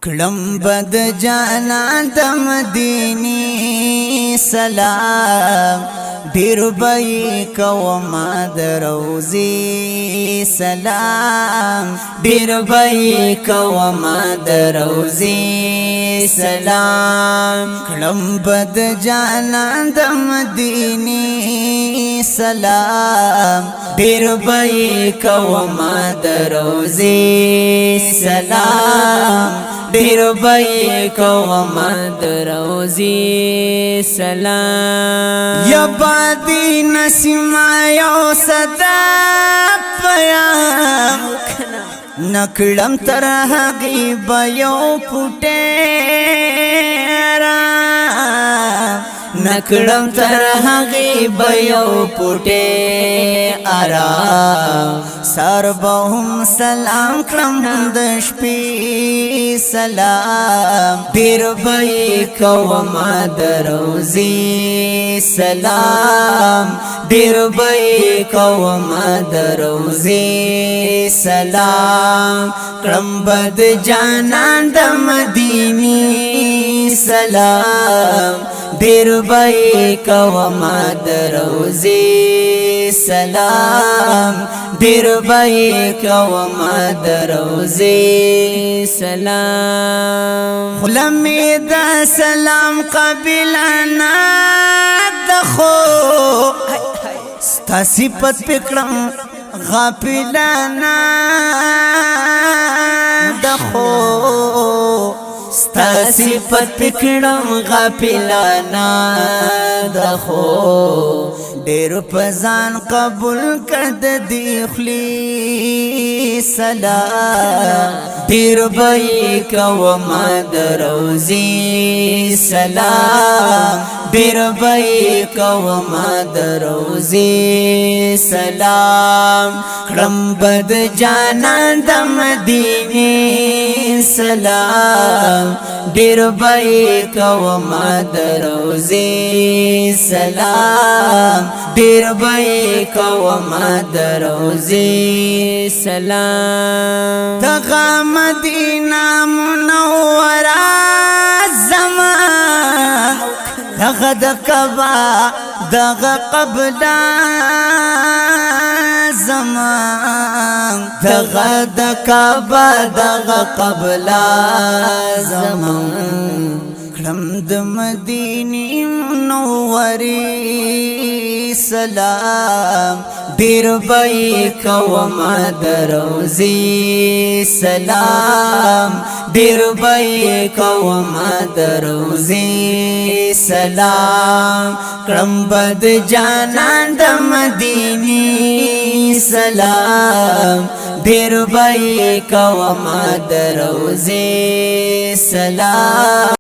کلم بد جانا د مدینی سلام ډیر بای کوما د روزی سلام ډیر بای کوما د روزی سلام کلم بد جانا د مدینی سلام ډیر بای کوما د روزی سلام ډیر بای کوما د روزی سلام یا بادی نسیما یو صدا پیام نکړم تر هغه بيو پټه نکړم تر هغه بيو پټه آرام سر بهم سلام کړم د شپې سلام ډیر بای کوما د روزي سلام ډیر بای کوما د روزي سلام کړم بد جانان د مدینی سلام ډیر بای کوما د روزي سلام ډیر بای کوما د روزي سلام خلمی د سلام قبلنا دخو ستا صفت پکړم غافلنا دخو ستا صفت پکړم غافلنا دخو ډېر پزان قبول کړد دی خلی سلام ډېر بای کوما د روزي سلام ډېر بای کوما د روزي سلام کړم بد جانان د مدینه سلام ډېر بای کوما د روزي سلام ډېر بای کوما د روزي سلام دغه مدینه منوره زمان دغه د کعبه دغه قبله زمان دغه د کعبه دغه قبله زمان کړم د مدینه منورې سلام ډیر بای کوما د روزي سلام ډیر بای کوما د روزي سلام کړم بد جانان د مدینه سلام ډیر بای کوما د روزي سلام